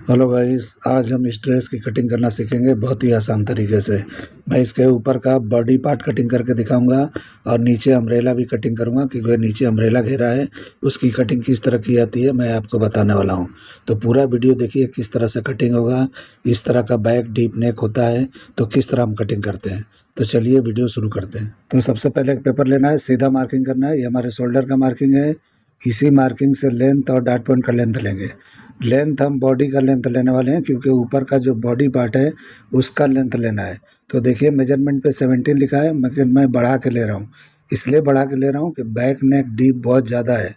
Hello guys, आज हम इस ड्रेस की कटिंग करना सीखेंगे बहुत ही आसान तरीके से। मैं इसके ऊपर का बॉडी पार्ट कटिंग करके दिखाऊंगा और नीचे अम्ब्रेला भी कटिंग करूंगा, क्योंकि नीचे अम्ब्रेला घेरा है। उसकी कटिंग किस तरह की आती है मैं आपको बताने वाला हूं। तो पूरा वीडियो देखिए किस तरह से कटिंग होगा। इस तरह का बैक डीप नेक होता है, तो किस तरह हम कटिंग करते हैं। तो चलिए वीडियो शुरू करते हैं। तो सबसे पहले एक पेपर लेना है, सीधा मार्किंग करना है। ये हमारे शोल्डर का मार्किंग है। इसी मार्किंग से लेंथ और डॉट पॉइंट का लेंथ लेंगे। लेंथ हम बॉडी का लेंथ लेने वाले हैं, क्योंकि ऊपर का जो बॉडी पार्ट है उसका लेंथ लेना है। तो देखिए मेजरमेंट पे 17 लिखा है, मगर मैं बढ़ा के ले रहा हूँ। इसलिए बढ़ा के ले रहा हूँ कि बैक नेक डीप बहुत ज़्यादा है।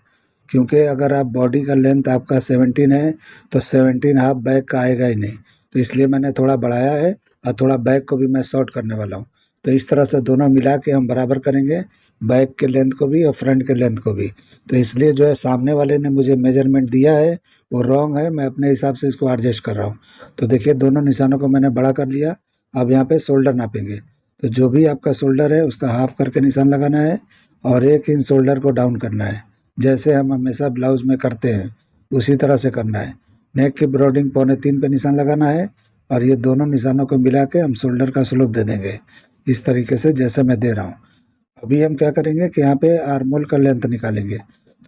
क्योंकि अगर आप बॉडी का लेंथ आपका 17 है तो 17 हाफ बैक का आएगा ही नहीं। तो इसलिए मैंने थोड़ा बढ़ाया है और थोड़ा बैक को भी मैं शॉर्ट करने वाला हूँ। तो इस तरह से दोनों मिला के हम बराबर करेंगे, बैक के लेंथ को भी और फ्रंट के लेंथ को भी। तो इसलिए जो है सामने वाले ने मुझे मेजरमेंट दिया है वो रॉन्ग है, मैं अपने हिसाब से इसको एडजस्ट कर रहा हूँ। तो देखिए दोनों निशानों को मैंने बड़ा कर लिया। अब यहाँ पे शोल्डर नापेंगे। तो जो भी आपका शोल्डर है उसका हाफ करके निशान लगाना है और 1 इंच शोल्डर को डाउन करना है, जैसे हम हमेशा ब्लाउज में करते हैं उसी तरह से करना है। नेक की ब्रॉडिंग 2.25 पे निशान लगाना है और ये दोनों निशानों को मिला के हम शोल्डर का स्लोप दे देंगे, इस तरीके से जैसे मैं दे रहा हूँ। अभी हम क्या करेंगे कि यहाँ पे आर्मोल का लेंथ निकालेंगे।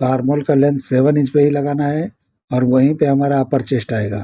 तो आर्मोल का लेंथ 7 इंच पे ही लगाना है और वहीं पे हमारा अपर चेस्ट आएगा।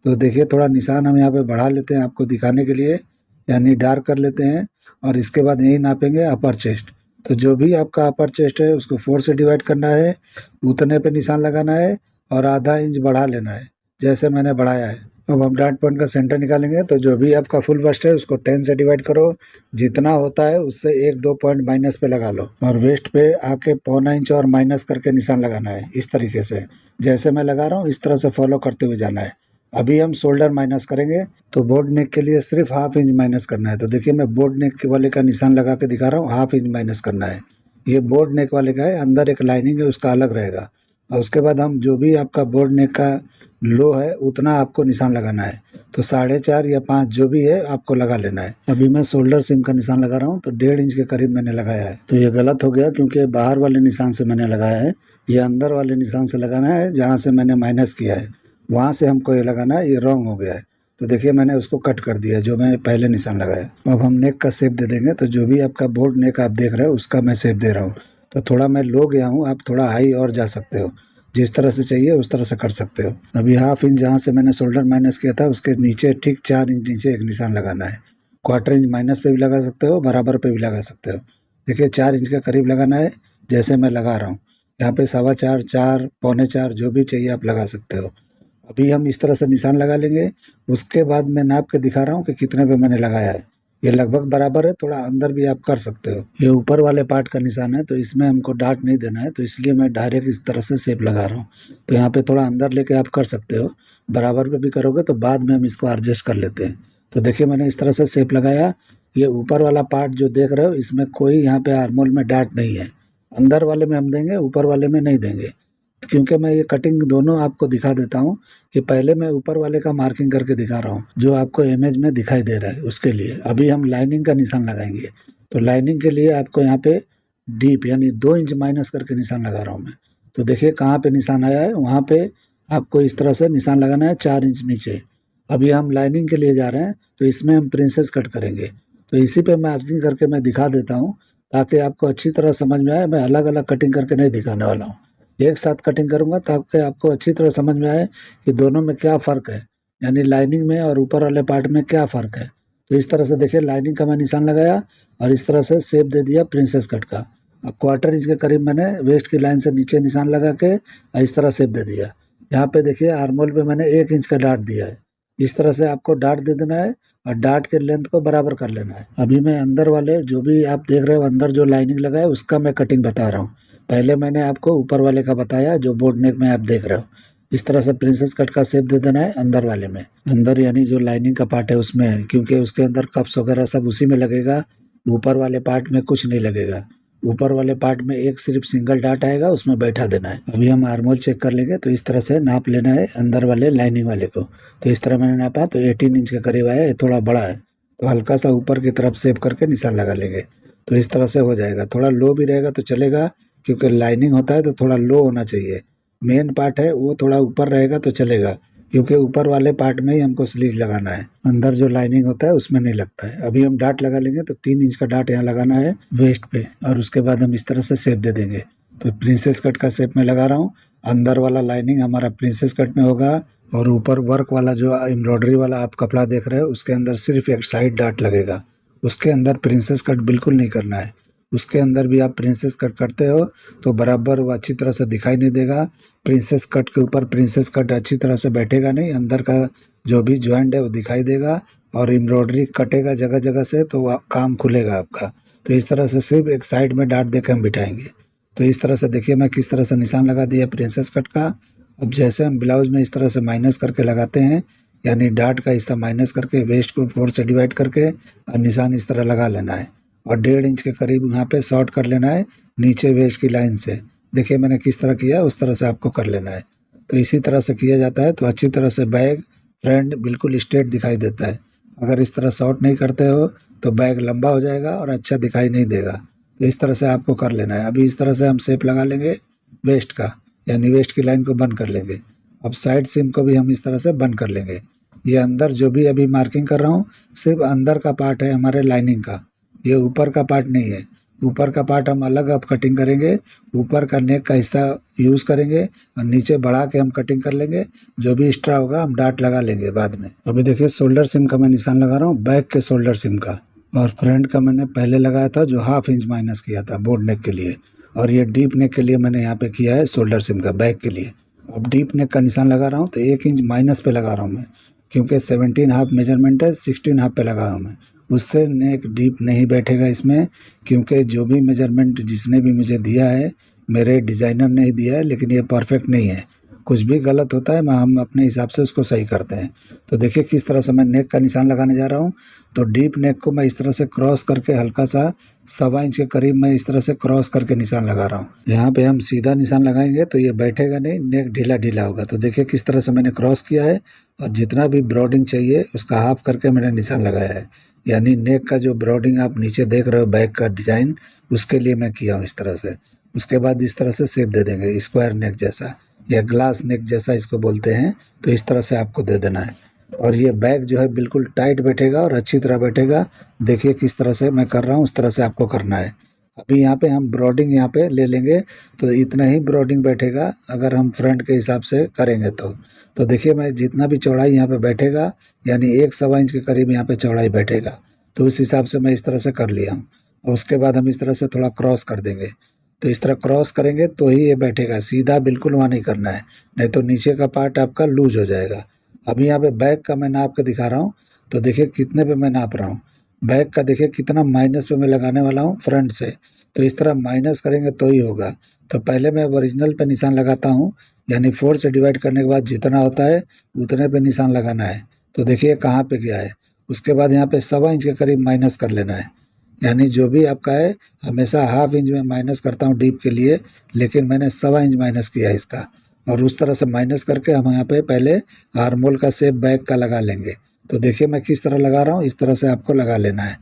तो देखिए थोड़ा निशान हम यहाँ पे बढ़ा लेते हैं आपको दिखाने के लिए, यानी डार्क कर लेते हैं और इसके बाद यही नापेंगे अपर चेस्ट। तो जो भी आपका अपर चेस्ट है उसको 4 से डिवाइड करना है, उतने पे निशान लगाना है और आधा इंच बढ़ा लेना है, जैसे मैंने बढ़ाया है। अब हम डॉट पॉइंट का सेंटर निकालेंगे। तो जो भी आपका फुल बस्ट है उसको 10 से डिवाइड करो, जितना होता है उससे 1-2 पॉइंट माइनस पे लगा लो और वेस्ट पे आके 0.25 इंच और माइनस करके निशान लगाना है, इस तरीके से जैसे मैं लगा रहा हूँ इस तरह से फॉलो करते हुए जाना है। अभी हम शोल्डर माइनस करेंगे। तो बोर्ड नेक के लिए सिर्फ हाफ इंच माइनस करना है। तो देखिए मैं बोर्ड नेक के वाले का निशान लगा के दिखा रहा हूँ, हाफ इंच माइनस करना है। ये बोर्ड नेक वाले का है, अंदर एक लाइनिंग है उसका अलग रहेगा। और उसके बाद हम जो भी आपका बोर्ड नेक का लो है उतना आपको निशान लगाना है। तो 4.5 या 5 जो भी है आपको लगा लेना है। अभी मैं शोल्डर सीम का निशान लगा रहा हूँ, तो 1.5 इंच के करीब मैंने लगाया है। तो ये गलत हो गया क्योंकि बाहर वाले निशान से मैंने लगाया है, ये अंदर वाले निशान से लगाना है जहाँ से मैंने माइनस किया है वहाँ से हमको ये लगाना है, ये रॉन्ग हो गया है। तो देखिए मैंने उसको कट कर दिया जो मैंने पहले निशान लगाया। अब हम नेक का शेप दे देंगे। तो जो भी आपका बोर्ड नेक आप देख रहे हो उसका मैं शेप दे रहा हूँ। तो थोड़ा मैं लो गया हूँ, आप थोड़ा हाई और जा सकते हो, जिस तरह से चाहिए उस तरह से कर सकते हो। अभी हाफ इंच जहाँ से मैंने शोल्डर माइनस किया था उसके नीचे ठीक 4 इंच नीचे एक निशान लगाना है। 1/4 इंच माइनस पे भी लगा सकते हो, बराबर पे भी लगा सकते हो। देखिए 4 इंच के करीब लगाना है, जैसे मैं लगा रहा हूँ। यहाँ पे 4.25, 4, 4.25 जो भी चाहिए आप लगा सकते हो। अभी हम इस तरह से निशान लगा लेंगे। उसके बाद मैं नाप के दिखा रहा हूँ कि कितने पे मैंने लगाया है। ये लगभग बराबर है, थोड़ा अंदर भी आप कर सकते हो। ये ऊपर वाले पार्ट का निशान है, तो इसमें हमको डार्ट नहीं देना है, तो इसलिए मैं डायरेक्ट इस तरह से शेप लगा रहा हूँ। तो यहाँ पे थोड़ा अंदर लेके आप कर सकते हो, बराबर पे भी करोगे तो बाद में हम इसको एडजस्ट कर लेते हैं। तो देखिए मैंने इस तरह से शेप लगाया। ये ऊपर वाला पार्ट जो देख रहे हो इसमें कोई यहाँ पे आर्मोल में डार्ट नहीं है। अंदर वाले में हम देंगे, ऊपर वाले में नहीं देंगे। क्योंकि मैं ये कटिंग दोनों आपको दिखा देता हूँ कि पहले मैं ऊपर वाले का मार्किंग करके दिखा रहा हूँ जो आपको इमेज में दिखाई दे रहा है, उसके लिए। अभी हम लाइनिंग का निशान लगाएंगे। तो लाइनिंग के लिए आपको यहाँ पे डीप यानी 2 इंच माइनस करके निशान लगा रहा हूँ मैं। तो देखिए कहाँ पे निशान आया है, वहाँ पे आपको इस तरह से निशान लगाना है 4 इंच नीचे। अभी हम लाइनिंग के लिए जा रहे हैं, तो इसमें हम प्रिंसेस कट करेंगे। तो इसी पे मार्किंग करके मैं दिखा देता हूँ ताकि आपको अच्छी तरह समझ में आए। मैं अलग अलग कटिंग करके नहीं दिखाने वाला हूँ, एक साथ कटिंग करूंगा ताकि आपको अच्छी तरह समझ में आए कि दोनों में क्या फ़र्क है, यानी लाइनिंग में और ऊपर वाले पार्ट में क्या फ़र्क है। तो इस तरह से देखिए लाइनिंग का मैं निशान लगाया और इस तरह से शेप दे दिया प्रिंसेस कट का। अब 1/4 इंच के करीब मैंने वेस्ट की लाइन से नीचे निशान लगा के इस तरह शेप दे दिया। यहाँ पे देखिए आर्मोल पे मैंने 1 इंच का डार्ट दिया है। इस तरह से आपको डार्ट दे देना है और डार्ट के लेंथ को बराबर कर लेना है। अभी मैं अंदर वाले जो भी आप देख रहे हो अंदर जो लाइनिंग लगा है उसका मैं कटिंग बता रहा हूँ। पहले मैंने आपको ऊपर वाले का बताया जो बोर्ड नेक में आप देख रहे हो। इस तरह से प्रिंसेस कट का शेप दे देना है अंदर वाले में। अंदर यानी जो लाइनिंग का पार्ट है उसमें है, क्योंकि उसके अंदर कप्स वगैरह सब उसी में लगेगा। ऊपर वाले पार्ट में कुछ नहीं लगेगा। ऊपर वाले पार्ट में एक सिर्फ सिंगल डार्ट आएगा, उसमें बैठा देना है। अभी हम आर्मोल चेक कर लेंगे। तो इस तरह से नाप लेना है अंदर वाले लाइनिंग वाले को। तो इस तरह मैंने नापा तो 18 इंच के करीब आया, ये थोड़ा बड़ा है। तो हल्का सा ऊपर की तरफ शेप करके निशान लगा लेंगे। तो इस तरह से हो जाएगा। थोड़ा लो भी रहेगा तो चलेगा, क्योंकि लाइनिंग होता है तो थोड़ा लो होना चाहिए। मेन पार्ट है वो थोड़ा ऊपर रहेगा तो चलेगा, क्योंकि ऊपर वाले पार्ट में ही हमको स्लीव लगाना है, अंदर जो लाइनिंग होता है उसमें नहीं लगता है। अभी हम डाट लगा लेंगे तो 3 इंच का डाट यहाँ लगाना है वेस्ट पे, और उसके बाद हम इस तरह से शेप दे देंगे। तो प्रिंसेस कट का शेप में लगा रहा हूँ। अंदर वाला लाइनिंग हमारा प्रिंसेस कट में होगा, और ऊपर वर्क वाला जो एम्ब्रॉयडरी वाला आप कपड़ा देख रहे हो उसके अंदर सिर्फ एक साइड डाट लगेगा। उसके अंदर प्रिंसेस कट बिल्कुल नहीं करना है। उसके अंदर भी आप प्रिंसेस कट करते हो तो बराबर वो अच्छी तरह से दिखाई नहीं देगा। प्रिंसेस कट के ऊपर प्रिंसेस कट अच्छी तरह से बैठेगा नहीं, अंदर का जो भी जॉइंट है वो दिखाई देगा, और एम्ब्रॉयडरी कटेगा जगह जगह से, तो काम खुलेगा आपका। तो इस तरह से सिर्फ एक साइड में डाट देकर हम बिठाएंगे। तो इस तरह से देखिए मैं किस तरह से निशान लगा दिया प्रिंसेस कट का। अब जैसे हम ब्लाउज में इस तरह से माइनस करके लगाते हैं, यानी डाट का हिस्सा माइनस करके वेस्ट को 4 से डिवाइड करके और निशान इस तरह लगा लेना है, और 1.5 इंच के करीब यहाँ पे शॉर्ट कर लेना है नीचे वेस्ट की लाइन से। देखिए मैंने किस तरह किया, उस तरह से आपको कर लेना है। तो इसी तरह से किया जाता है तो अच्छी तरह से बैग फ्रंट बिल्कुल स्ट्रेट दिखाई देता है। अगर इस तरह शॉर्ट नहीं करते हो तो बैग लंबा हो जाएगा और अच्छा दिखाई नहीं देगा। तो इस तरह से आपको कर लेना है। अभी इस तरह से हम शेप लगा लेंगे वेस्ट का, यानी वेस्ट की लाइन को बंद कर लेंगे। अब साइड सीम को भी हम इस तरह से बंद कर लेंगे। ये अंदर जो भी अभी मार्किंग कर रहा हूँ सिर्फ अंदर का पार्ट है हमारे लाइनिंग का, ये ऊपर का पार्ट नहीं है। ऊपर का पार्ट हम अलग अब कटिंग करेंगे, ऊपर का नेक का हिस्सा यूज़ करेंगे और नीचे बढ़ा के हम कटिंग कर लेंगे। जो भी एक्स्ट्रा होगा हम डाट लगा लेंगे बाद में। अभी देखिए शोल्डर सिम का मैं निशान लगा रहा हूँ, बैक के शोल्डर सिम का, और फ्रंट का मैंने पहले लगाया था जो 1/2 इंच माइनस किया था बोर्ड नेक के लिए, और ये डीप नेक के लिए मैंने यहाँ पे किया है शोल्डर सिम का बैक के लिए। अब डीप नेक का निशान लगा रहा हूँ तो 1 इंच माइनस पे लगा रहा हूँ मैं, क्योंकि 17.5 मेजरमेंट है, 16.5 पे लगा हूँ मैं। उससे नेक डीप नहीं बैठेगा इसमें, क्योंकि जो भी मेजरमेंट जिसने भी मुझे दिया है मेरे डिज़ाइनर ने ही दिया है, लेकिन ये परफेक्ट नहीं है। कुछ भी गलत होता है हम अपने हिसाब से उसको सही करते हैं। तो देखिए किस तरह से मैं नेक का निशान लगाने जा रहा हूँ। तो डीप नेक को मैं इस तरह से क्रॉस करके हल्का सा 1.25 इंच के करीब मैं इस तरह से क्रॉस करके निशान लगा रहा हूँ। यहाँ पे हम सीधा निशान लगाएंगे तो ये बैठेगा नहीं, नेक ढीला ढीला होगा। तो देखिए किस तरह से मैंने क्रॉस किया है, और जितना भी ब्रॉडिंग चाहिए उसका हाफ करके मैंने निशान लगाया है। यानी नेक का जो ब्रॉडिंग आप नीचे देख रहे हो बैक का डिजाइन, उसके लिए मैं किया हूँ इस तरह से। उसके बाद इस तरह से शेप दे देंगे स्क्वायर नेक जैसा या ग्लास नेक जैसा इसको बोलते हैं। तो इस तरह से आपको दे देना है, और ये बैग जो है बिल्कुल टाइट बैठेगा और अच्छी तरह बैठेगा। देखिए किस तरह से मैं कर रहा हूँ उस तरह से आपको करना है। अभी यहाँ पे हम ब्रॉडिंग यहाँ पे ले लेंगे तो इतना ही ब्रॉडिंग बैठेगा अगर हम फ्रंट के हिसाब से करेंगे तो देखिए मैं जितना भी चौड़ाई यहाँ पे बैठेगा, यानी 1 इंच के करीब यहाँ पे चौड़ाई बैठेगा, तो उस हिसाब से मैं इस तरह से कर लिया हूँ। और उसके बाद हम इस तरह से थोड़ा क्रॉस कर देंगे। तो इस तरह क्रॉस करेंगे तो ही ये बैठेगा, सीधा बिल्कुल वहाँ नहीं करना है, नहीं तो नीचे का पार्ट आपका लूज हो जाएगा। अभी यहाँ पे बैक का मैं नाप के दिखा रहा हूँ, तो देखिए कितने पे मैं नाप रहा हूँ। बैक का देखिए कितना माइनस पे मैं लगाने वाला हूँ फ्रंट से। तो इस तरह माइनस करेंगे तो ही होगा। तो पहले मैं ओरिजिनल पे निशान लगाता हूँ, यानी 4 से डिवाइड करने के बाद जितना होता है उतने पे निशान लगाना है। तो देखिए कहाँ पे गया है। उसके बाद यहाँ पे 1.25 इंच के करीब माइनस कर लेना है, यानी जो भी आपका है। हमेशा 1/2 इंच में माइनस करता हूँ डीप के लिए, लेकिन मैंने 1.25 इंच माइनस किया है इसका। और उस तरह से माइनस करके हम यहाँ पे पहले आर्मोल का शेप बैक का लगा लेंगे। तो देखिए मैं किस तरह लगा रहा हूँ, इस तरह से आपको लगा लेना है।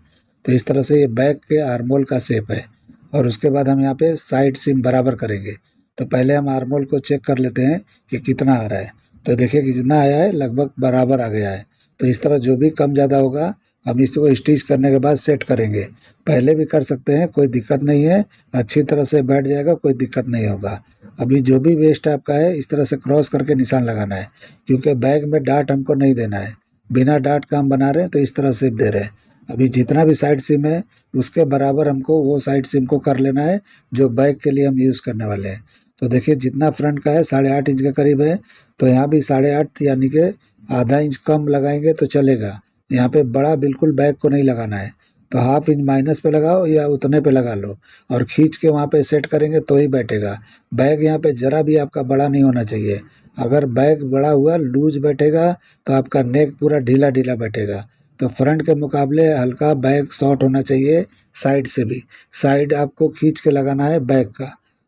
तो इस तरह से ये बैक के आर्मोल का शेप है। और उसके बाद हम यहाँ पे साइड सीम बराबर करेंगे। तो पहले हम आर्मोल को चेक कर लेते हैं कि कितना आ रहा है। तो देखिए कि जितना आया है लगभग बराबर आ गया है। तो इस तरह जो भी कम ज़्यादा होगा हम इसको स्टिच करने के बाद सेट करेंगे। पहले भी कर सकते हैं, कोई दिक्कत नहीं है, अच्छी तरह से बैठ जाएगा, कोई दिक्कत नहीं होगा। अभी जो भी वेस्ट आपका है इस तरह से क्रॉस करके निशान लगाना है, क्योंकि बैग में डाट हमको नहीं देना है। बिना डाट का हम बना रहे हैं तो इस तरह से दे रहे हैं। अभी जितना भी साइड सिम है उसके बराबर हमको वो साइड सिम को कर लेना है जो बैग के लिए हम यूज़ करने वाले हैं। तो देखिए जितना फ्रंट का है 8.5 इंच के करीब है, तो यहाँ भी 8.5 यानी कि आधा इंच कम लगाएंगे तो चलेगा। यहाँ पे बड़ा बिल्कुल बैग को नहीं लगाना है, तो 1/2 इंच माइनस पे लगाओ या उतने पे लगा लो, और खींच के वहाँ पे सेट करेंगे तो ही बैठेगा। बैग यहाँ पे ज़रा भी आपका बड़ा नहीं होना चाहिए। अगर बैग बड़ा हुआ लूज बैठेगा तो आपका नेक पूरा ढीला ढीला बैठेगा। तो फ्रंट के मुकाबले हल्का बैग शॉर्ट होना चाहिए, साइड से भी। साइड आपको खींच के लगाना है बैग का।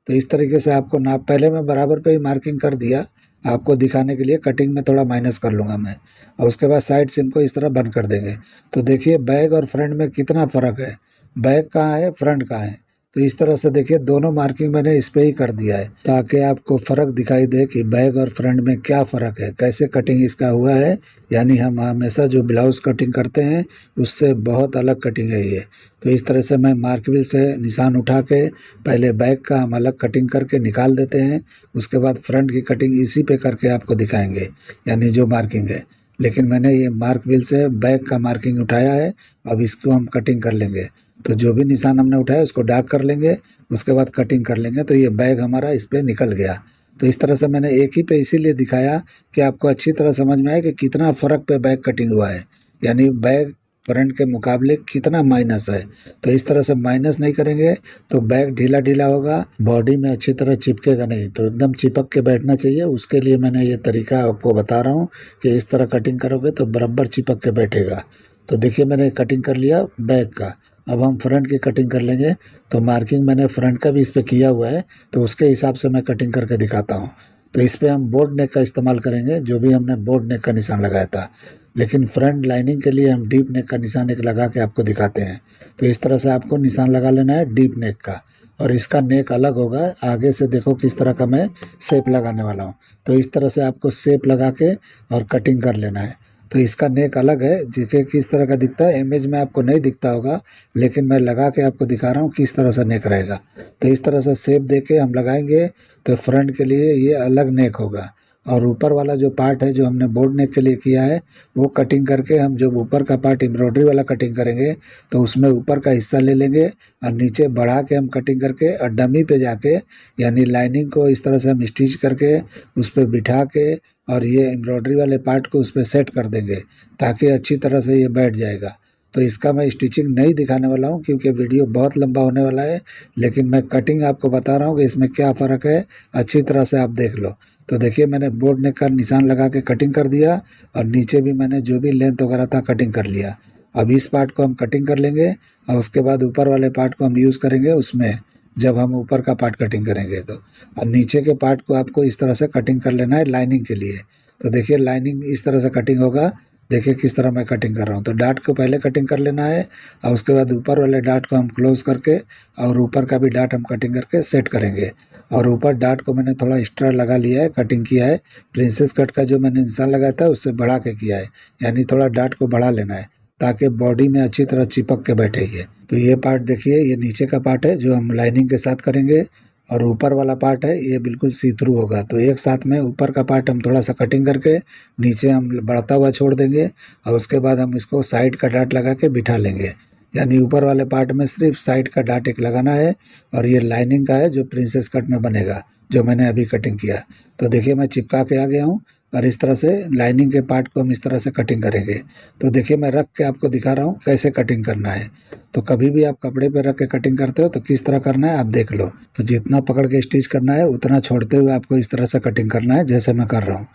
तो इस तरीके से आपको नाप, पहले मैं बराबर पे ही मार्किंग कर दिया आपको दिखाने के लिए, कटिंग में थोड़ा माइनस कर लूँगा मैं। और उसके बाद साइड सिम को इस तरह बंद कर देंगे। तो देखिए बैक और फ्रंट में कितना फ़र्क है, बैक कहाँ है फ्रंट कहाँ है। तो इस तरह से देखिए दोनों मार्किंग मैंने इस पे ही कर दिया है ताकि आपको फ़र्क दिखाई दे कि बैक और फ्रंट में क्या फ़र्क है, कैसे कटिंग इसका हुआ है। यानी हम हमेशा जो ब्लाउज़ कटिंग करते हैं उससे बहुत अलग कटिंग है ये। तो इस तरह से मैं मार्क व्हील से निशान उठा के पहले बैक का हम अलग कटिंग करके निकाल देते हैं, उसके बाद फ्रंट की कटिंग इसी पे करके आपको दिखाएंगे, यानी जो मार्किंग है। लेकिन मैंने ये मार्क व्हील से बैक का मार्किंग उठाया है, अब इसको हम कटिंग कर लेंगे। तो जो भी निशान हमने उठाया उसको डार्क कर लेंगे, उसके बाद कटिंग कर लेंगे। तो ये बैग हमारा इस पे निकल गया। तो इस तरह से मैंने एक ही पे इसीलिए दिखाया कि आपको अच्छी तरह समझ में आए कि कितना फ़र्क पे बैग कटिंग हुआ है, यानी बैग फ्रंट के मुकाबले कितना माइनस है। तो इस तरह से माइनस नहीं करेंगे तो बैग ढीला ढीला होगा, बॉडी में अच्छी तरह चिपकेगा नहीं। तो एकदम चिपक के बैठना चाहिए, उसके लिए मैंने ये तरीका आपको बता रहा हूँ कि इस तरह कटिंग करोगे तो बराबर चिपक के बैठेगा। तो देखिए मैंने कटिंग कर लिया बैक का, अब हम फ्रंट की कटिंग कर लेंगे। तो मार्किंग मैंने फ्रंट का भी इस पे किया हुआ है, तो उसके हिसाब से मैं कटिंग करके दिखाता हूँ। तो इस पे हम बोर्ड नेक का इस्तेमाल करेंगे, जो भी हमने बोर्ड नेक का निशान लगाया था। लेकिन फ्रंट लाइनिंग के लिए हम डीप नेक का निशान एक लगा के आपको दिखाते हैं। तो इस तरह से आपको निशान लगा लेना है डीप नेक का, और इसका नेक अलग होगा। आगे से देखो किस तरह का मैं शेप लगाने वाला हूँ। तो इस तरह से आपको शेप लगा के और कटिंग कर लेना है। तो इसका नेक अलग है, देखिए किस तरह का दिखता है। इमेज में आपको नहीं दिखता होगा, लेकिन मैं लगा के आपको दिखा रहा हूँ किस तरह से नेक रहेगा। तो इस तरह से शेप दे के हम लगाएंगे तो फ्रंट के लिए ये अलग नेक होगा। और ऊपर वाला जो पार्ट है जो हमने बोर्ड नेक के लिए किया है, वो कटिंग करके हम जब ऊपर का पार्ट एम्ब्रॉयडरी वाला कटिंग करेंगे तो उसमें ऊपर का हिस्सा ले लेंगे और नीचे बढ़ा के हम कटिंग करके और डमी पे जाके, यानी लाइनिंग को इस तरह से हम स्टिच करके उस पर बिठा के और ये एम्ब्रॉयडरी वाले पार्ट को उस पर सेट कर देंगे ताकि अच्छी तरह से ये बैठ जाएगा। तो इसका मैं स्टिचिंग नहीं दिखाने वाला हूँ क्योंकि वीडियो बहुत लंबा होने वाला है, लेकिन मैं कटिंग आपको बता रहा हूँ कि इसमें क्या फ़र्क है, अच्छी तरह से आप देख लो। तो देखिए मैंने बोर्ड नेक का निशान लगा के कटिंग कर दिया और नीचे भी मैंने जो भी लेंथ वगैरह था कटिंग कर लिया। अब इस पार्ट को हम कटिंग कर लेंगे और उसके बाद ऊपर वाले पार्ट को हम यूज़ करेंगे उसमें, जब हम ऊपर का पार्ट कटिंग करेंगे। तो अब नीचे के पार्ट को आपको इस तरह से कटिंग कर लेना है लाइनिंग के लिए। तो देखिए लाइनिंग इस तरह से कटिंग होगा, देखिए किस तरह मैं कटिंग कर रहा हूँ। तो डार्ट को पहले कटिंग कर लेना है और उसके बाद ऊपर वाले डार्ट को हम क्लोज करके और ऊपर का भी डार्ट हम कटिंग करके सेट करेंगे। और ऊपर डार्ट को मैंने थोड़ा एक्स्ट्रा लगा लिया है, कटिंग किया है। प्रिंसेस कट का जो मैंने निशान लगाया था उससे बढ़ा के किया है, यानी थोड़ा डार्ट को बढ़ा लेना है ताकि बॉडी में अच्छी तरह चिपक के बैठे ये। तो ये पार्ट देखिए, ये नीचे का पार्ट है जो हम लाइनिंग के साथ करेंगे और ऊपर वाला पार्ट है ये बिल्कुल सी थ्रू होगा। तो एक साथ में ऊपर का पार्ट हम थोड़ा सा कटिंग करके नीचे हम बढ़ता हुआ छोड़ देंगे और उसके बाद हम इसको साइड का डार्ट लगा के बिठा लेंगे। यानी ऊपर वाले पार्ट में सिर्फ साइड का डार्ट एक लगाना है और ये लाइनिंग का है जो प्रिंसेस कट में बनेगा, जो मैंने अभी कटिंग किया। तो देखिए मैं चिपका के आ गया हूँ और इस तरह से लाइनिंग के पार्ट को हम इस तरह से कटिंग करेंगे। तो देखिए मैं रख के आपको दिखा रहा हूँ कैसे कटिंग करना है। तो कभी भी आप कपड़े पे रख के कटिंग करते हो तो किस तरह करना है आप देख लो। तो जितना पकड़ के स्टिच करना है उतना छोड़ते हुए आपको इस तरह से कटिंग करना है जैसे मैं कर रहा हूँ।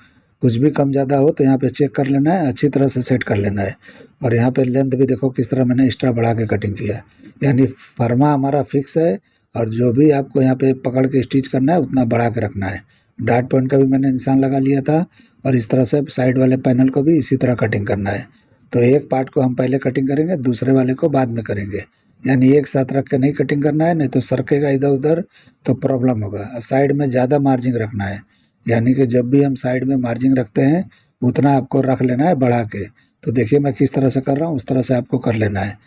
कुछ भी कम ज़्यादा हो तो यहाँ पे चेक कर लेना है, अच्छी तरह से सेट कर लेना है। और यहाँ पे लेंथ भी देखो किस तरह मैंने एक्स्ट्रा बढ़ा के कटिंग किया है, यानी फर्मा हमारा फिक्स है और जो भी आपको यहाँ पे पकड़ के स्टिच करना है उतना बढ़ा के रखना है। डार्ट पॉइंट का भी मैंने निशान लगा लिया था और इस तरह से साइड वाले पैनल को भी इसी तरह कटिंग करना है। तो एक पार्ट को हम पहले कटिंग करेंगे, दूसरे वाले को बाद में करेंगे, यानी एक साथ रख के नहीं कटिंग करना है, नहीं तो सरकेगा इधर उधर तो प्रॉब्लम होगा। साइड में ज़्यादा मार्जिन रखना है, यानी कि जब भी हम साइड में मार्जिन रखते हैं उतना आपको रख लेना है बढ़ा के। तो देखिए मैं किस तरह से कर रहा हूँ उस तरह से आपको कर लेना है।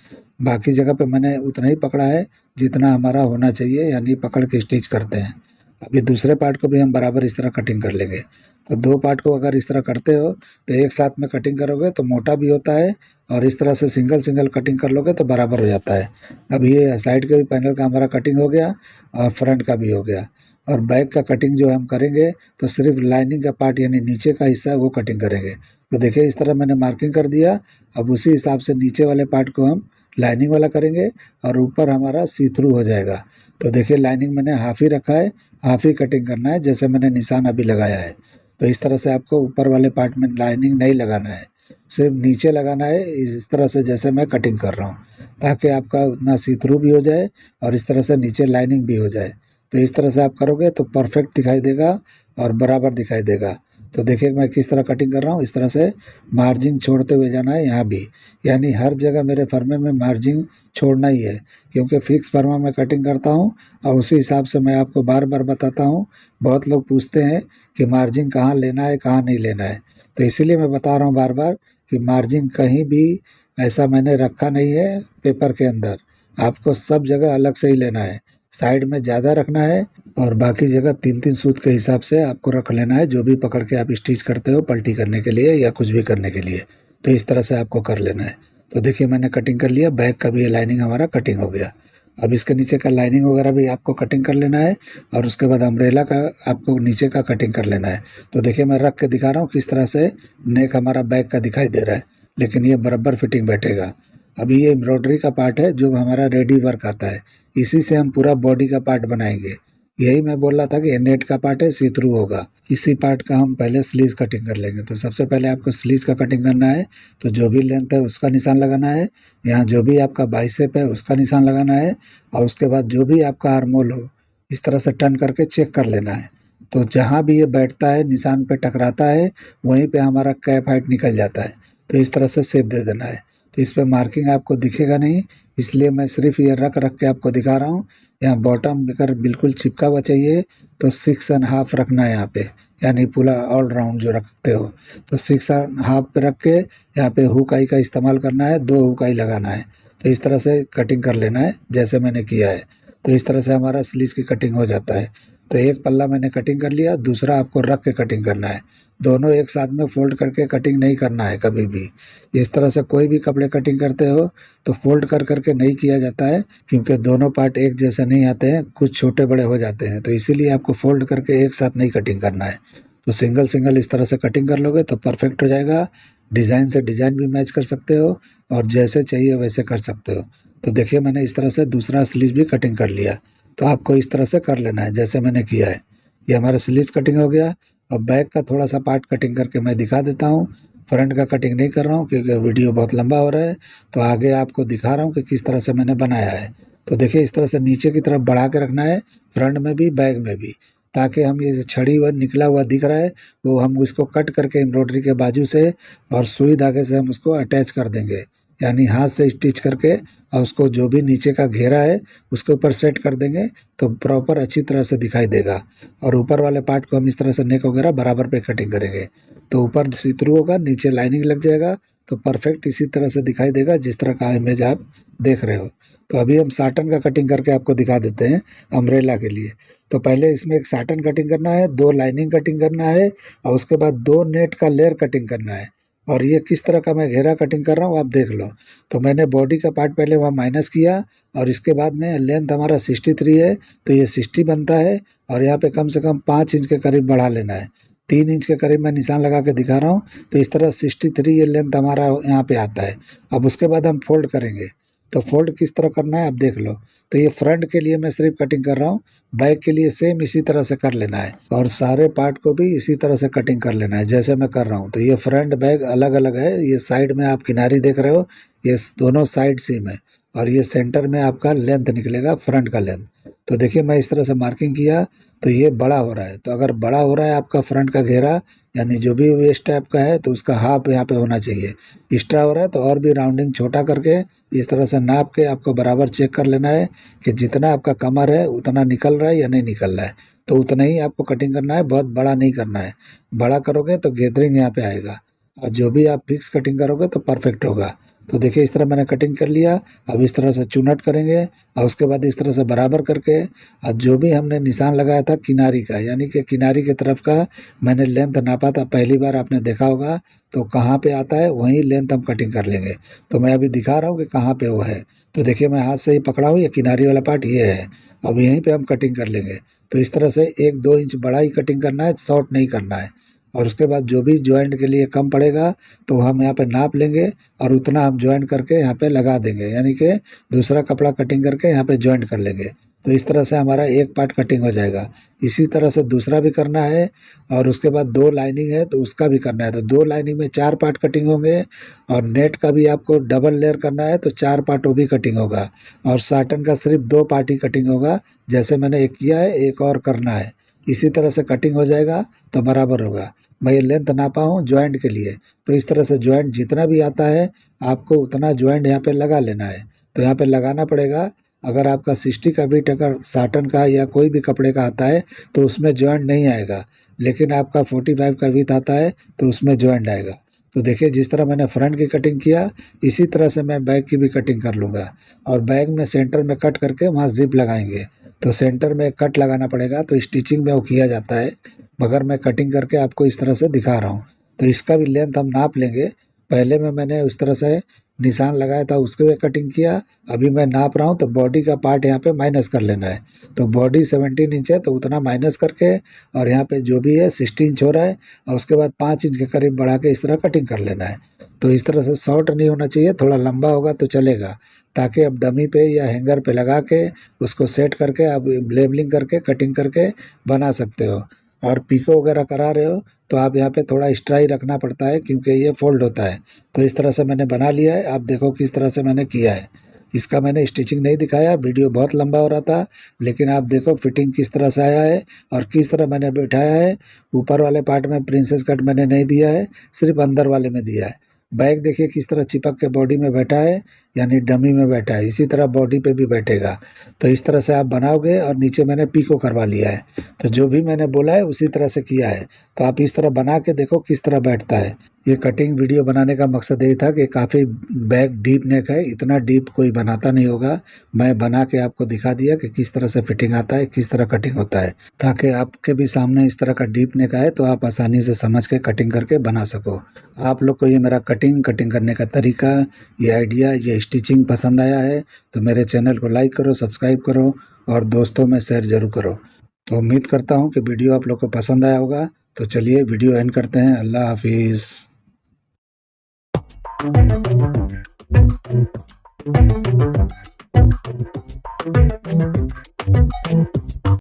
बाकी जगह पे मैंने उतना ही पकड़ा है जितना हमारा होना चाहिए, यानी पकड़ के स्टिच करते हैं। अभी दूसरे पार्ट को भी हम बराबर इस तरह कटिंग कर लेंगे। तो दो पार्ट को अगर इस तरह करते हो तो एक साथ में कटिंग करोगे तो मोटा भी होता है और इस तरह से सिंगल सिंगल कटिंग कर लोगे तो बराबर हो जाता है। अब ये साइड के भी पैनल का हमारा कटिंग हो गया और फ्रंट का भी हो गया। और बैक का कटिंग जो हम करेंगे तो सिर्फ लाइनिंग का पार्ट यानी नीचे का हिस्सा है वो कटिंग करेंगे। तो देखिए इस तरह मैंने मार्किंग कर दिया। अब उसी हिसाब से नीचे वाले पार्ट को हम लाइनिंग वाला करेंगे और ऊपर हमारा सी थ्रू हो जाएगा। तो देखिए लाइनिंग मैंने हाफ ही रखा है, हाफ ही कटिंग करना है जैसे मैंने निशान अभी लगाया है। तो इस तरह से आपको ऊपर वाले पार्ट में लाइनिंग नहीं लगाना है, सिर्फ नीचे लगाना है इस तरह से जैसे मैं कटिंग कर रहा हूँ, ताकि आपका उतना सी थ्रू भी हो जाए और इस तरह से नीचे लाइनिंग भी हो जाए। तो इस तरह से आप करोगे तो परफेक्ट दिखाई देगा और बराबर दिखाई देगा। तो देखिए मैं किस तरह कटिंग कर रहा हूँ, इस तरह से मार्जिन छोड़ते हुए जाना है यहाँ भी, यानी हर जगह मेरे फर्मे में मार्जिन छोड़ना ही है, क्योंकि फिक्स फर्मा में कटिंग करता हूँ और उसी हिसाब से मैं आपको बार बार बताता हूँ। बहुत लोग पूछते हैं कि मार्जिन कहाँ लेना है कहाँ नहीं लेना है, तो इसीलिए मैं बता रहा हूँ बार बार कि मार्जिन कहीं भी ऐसा मैंने रखा नहीं है पेपर के अंदर, आपको सब जगह अलग से ही लेना है। साइड में ज़्यादा रखना है और बाकी जगह 3-3 सूत के हिसाब से आपको रख लेना है, जो भी पकड़ के आप स्टिच करते हो पलटी करने के लिए या कुछ भी करने के लिए, तो इस तरह से आपको कर लेना है। तो देखिए मैंने कटिंग कर लिया, बैक का भी ये लाइनिंग हमारा कटिंग हो गया। अब इसके नीचे का लाइनिंग वगैरह भी आपको कटिंग कर लेना है और उसके बाद अम्ब्रेला का आपको नीचे का कटिंग कर लेना है। तो देखिए मैं रख के दिखा रहा हूँ किस तरह से नेक हमारा बैक का दिखाई दे रहा है, लेकिन ये बराबर फिटिंग बैठेगा। अभी ये एम्ब्रॉयडरी का पार्ट है जो हमारा रेडी वर्क आता है, इसी से हम पूरा बॉडी का पार्ट बनाएंगे। यही मैं बोल रहा था कि ये नेट का पार्ट है, सी थ्रू होगा। इसी पार्ट का हम पहले स्लीव्स कटिंग कर लेंगे। तो सबसे पहले आपको स्लीव्स का कटिंग करना है, तो जो भी लेंथ है उसका निशान लगाना है, यहाँ जो भी आपका बाइसेप है उसका निशान लगाना है, और उसके बाद जो भी आपका आर्मोल हो इस तरह से टर्न करके चेक कर लेना है। तो जहाँ भी ये बैठता है निशान पे टकराता है वहीं पे हमारा कैप हाइट निकल जाता है, तो इस तरह से शेप दे देना है। तो इस पे मार्किंग आपको दिखेगा नहीं, इसलिए मैं सिर्फ ये रख रख के आपको दिखा रहा हूँ। यहाँ बॉटम अगर बिल्कुल चिपका हुआ चाहिए तो 6.5 रखना है यहाँ पे, यानी पूरा ऑल राउंड जो रखते हो, तो 6.5 पे रख के यहाँ पे हुकाई का इस्तेमाल करना है, 2 हुकाई लगाना है। तो इस तरह से कटिंग कर लेना है जैसे मैंने किया है। तो इस तरह से हमारा स्लीव्स की कटिंग हो जाता है। तो एक पल्ला मैंने कटिंग कर लिया, दूसरा आपको रख के कटिंग करना है। दोनों एक साथ में फोल्ड करके कटिंग नहीं करना है कभी भी। इस तरह से कोई भी कपड़े कटिंग करते हो तो फोल्ड कर करके नहीं किया जाता है, क्योंकि दोनों पार्ट एक जैसे नहीं आते हैं, कुछ छोटे बड़े हो जाते हैं, तो इसीलिए आपको फोल्ड करके एक साथ नहीं कटिंग करना है। तो सिंगल सिंगल इस तरह से कटिंग कर लोगे तो परफेक्ट हो जाएगा। डिज़ाइन से डिज़ाइन भी मैच कर सकते हो और जैसे चाहिए वैसे कर सकते हो। तो देखिए मैंने इस तरह से दूसरा स्लीव भी कटिंग कर लिया, तो आपको इस तरह से कर लेना है जैसे मैंने किया है। ये हमारा स्लीव्स कटिंग हो गया। अब बैक का थोड़ा सा पार्ट कटिंग करके मैं दिखा देता हूँ। फ्रंट का कटिंग नहीं कर रहा हूँ क्योंकि वीडियो बहुत लंबा हो रहा है, तो आगे आपको दिखा रहा हूँ कि किस तरह से मैंने बनाया है। तो देखिए इस तरह से नीचे की तरफ बढ़ा के रखना है, फ्रंट में भी बैक में भी, ताकि हम ये जो छड़ी हुआ निकला हुआ दिख रहा है वो हम उसको कट करके एम्ब्रॉयडरी के बाजू से और सुई धागे से हम उसको अटैच कर देंगे, यानी हाथ से स्टिच करके और उसको जो भी नीचे का घेरा है उसके ऊपर सेट कर देंगे, तो प्रॉपर अच्छी तरह से दिखाई देगा। और ऊपर वाले पार्ट को हम इस तरह से नेक वगैरह बराबर पे कटिंग करेंगे, तो ऊपर सी थ्रू होगा, नीचे लाइनिंग लग जाएगा, तो परफेक्ट इसी तरह से दिखाई देगा जिस तरह का इमेज आप देख रहे हो। तो अभी हम साटन का कटिंग करके आपको दिखा देते हैं अम्ब्रेला के लिए। तो पहले इसमें एक साटन कटिंग करना है, 2 लाइनिंग कटिंग करना है और उसके बाद 2 नेट का लेयर कटिंग करना है। और ये किस तरह का मैं घेरा कटिंग कर रहा हूँ आप देख लो। तो मैंने बॉडी का पार्ट पहले वहाँ माइनस किया और इसके बाद में लेंथ हमारा 63 है, तो ये 60 बनता है और यहाँ पे कम से कम 5 इंच के करीब बढ़ा लेना है। 3 इंच के करीब मैं निशान लगा के दिखा रहा हूँ, तो इस तरह 63 ये लेंथ हमारा यहाँ पे आता है। अब उसके बाद हम फोल्ड करेंगे, तो फोल्ड किस तरह करना है आप देख लो। तो ये फ्रंट के लिए मैं सिर्फ कटिंग कर रहा हूँ, बैक के लिए सेम इसी तरह से कर लेना है और सारे पार्ट को भी इसी तरह से कटिंग कर लेना है जैसे मैं कर रहा हूँ। तो ये फ्रंट बैक अलग अलग है, ये साइड में आप किनारी देख रहे हो, ये दोनों साइड सेम है और ये सेंटर में आपका लेंथ निकलेगा फ्रंट का लेंथ। तो देखिए मैं इस तरह से मार्किंग किया तो ये बड़ा हो रहा है, तो अगर बड़ा हो रहा है आपका फ्रंट का घेरा, यानी जो भी वेस्ट टाइप का है तो उसका हाफ यहाँ पे होना चाहिए। एक्स्ट्रा हो रहा है तो और भी राउंडिंग छोटा करके इस तरह से नाप के आपको बराबर चेक कर लेना है कि जितना आपका कमर है उतना निकल रहा है या नहीं निकल रहा है, तो उतना ही आपको कटिंग करना है, बहुत बड़ा नहीं करना है। बड़ा करोगे तो गैदरिंग यहाँ पे आएगा और जो भी आप फिक्स कटिंग करोगे तो परफेक्ट होगा। तो देखिए इस तरह मैंने कटिंग कर लिया। अब इस तरह से चुनट करेंगे और उसके बाद इस तरह से बराबर करके और जो भी हमने निशान लगाया था किनारी का, यानी कि किनारी की तरफ का मैंने लेंथ नापा था, पहली बार आपने देखा होगा, तो कहाँ पे आता है वहीं लेंथ हम कटिंग कर लेंगे। तो मैं अभी दिखा रहा हूँ कि कहाँ पे वो है। तो देखिए मैं हाथ से ही पकड़ा हूँ, ये किनारी वाला पार्ट ये है, अब यहीं पे हम कटिंग कर लेंगे। तो इस तरह से 1-2 इंच बड़ा ही कटिंग करना है, शॉर्ट नहीं करना है। और उसके बाद जो भी जॉइंट के लिए कम पड़ेगा तो हम यहाँ पे नाप लेंगे और उतना हम जॉइंट करके यहाँ पे लगा देंगे, यानी कि दूसरा कपड़ा कटिंग करके यहाँ पे जॉइंट कर लेंगे। तो इस तरह से हमारा एक पार्ट कटिंग हो जाएगा। इसी तरह से दूसरा भी करना है और उसके बाद 2 लाइनिंग है तो उसका भी करना है, तो 2 लाइनिंग में 4 पार्ट कटिंग होंगे और नेट का भी आपको डबल लेयर करना है तो 4 पार्ट वो भी कटिंग होगा और साटन का सिर्फ 2 पार्ट ही कटिंग होगा, जैसे मैंने एक किया है एक और करना है। इसी तरह से कटिंग हो जाएगा तो बराबर होगा। मैं ये लेंथ नापा हूँ जॉइंट के लिए। तो इस तरह से जॉइंट जितना भी आता है आपको उतना जॉइंट यहाँ पे लगा लेना है। तो यहाँ पे लगाना पड़ेगा। अगर आपका 60 का बीट अगर साटन का या कोई भी कपड़े का आता है तो उसमें जॉइंट नहीं आएगा, लेकिन आपका 45 का बीट आता है तो उसमें जॉइंट आएगा। तो देखिए जिस तरह मैंने फ्रंट की कटिंग किया इसी तरह से मैं बैक की भी कटिंग कर लूँगा। और बैक में सेंटर में कट करके वहाँ जिप लगाएंगे। तो सेंटर में कट लगाना पड़ेगा, तो स्टिचिंग में वो किया जाता है, मगर मैं कटिंग करके आपको इस तरह से दिखा रहा हूँ। तो इसका भी लेंथ हम नाप लेंगे। पहले में मैंने उस तरह से निशान लगाया था उसके लिए कटिंग किया। अभी मैं नाप रहा हूँ तो बॉडी का पार्ट यहाँ पे माइनस कर लेना है। तो बॉडी 17 इंच है तो उतना माइनस करके और यहाँ पे जो भी है 60 इंच हो रहा है और उसके बाद 5 इंच के करीब बढ़ा के इस तरह कटिंग कर लेना है। तो इस तरह से शॉर्ट नहीं होना चाहिए, थोड़ा लंबा होगा तो चलेगा, ताकि आप डमी पे या हैंगर पे लगा के उसको सेट करके आप लेबलिंग करके कटिंग करके बना सकते हो। और पीको वगैरह करा रहे हो तो आप यहाँ पे थोड़ा स्ट्राई रखना पड़ता है क्योंकि ये फोल्ड होता है। तो इस तरह से मैंने बना लिया है, आप देखो किस तरह से मैंने किया है। इसका मैंने स्टिचिंग नहीं दिखाया, वीडियो बहुत लंबा हो रहा था, लेकिन आप देखो फिटिंग किस तरह से आया है और किस तरह मैंने बैठाया है। ऊपर वाले पार्ट में प्रिंसेस कट मैंने नहीं दिया है, सिर्फ अंदर वाले में दिया है। बैक देखिए किस तरह चिपक के बॉडी में बैठा है, यानी डमी में बैठा है, इसी तरह बॉडी पे भी बैठेगा। तो इस तरह से आप बनाओगे और नीचे मैंने पीको करवा लिया है। तो जो भी मैंने बोला है उसी तरह से किया है। तो आप इस तरह बना के देखो किस तरह बैठता है। ये कटिंग वीडियो बनाने का मकसद यही था कि काफ़ी बैक डीप नेक है, इतना डीप कोई बनाता नहीं होगा। मैं बना के आपको दिखा दिया कि किस तरह से फिटिंग आता है, किस तरह कटिंग होता है, ताकि आपके भी सामने इस तरह का डीप नेक आए तो आप आसानी से समझ के कटिंग करके बना सको। आप लोग को ये मेरा कटिंग करने का तरीका, ये आइडिया, ये स्टिचिंग पसंद आया है तो मेरे चैनल को लाइक करो, सब्सक्राइब करो और दोस्तों में शेयर ज़रूर करो। तो उम्मीद करता हूँ कि वीडियो आप लोग को पसंद आया होगा। तो चलिए वीडियो एंड करते हैं। अल्लाह हाफिज़।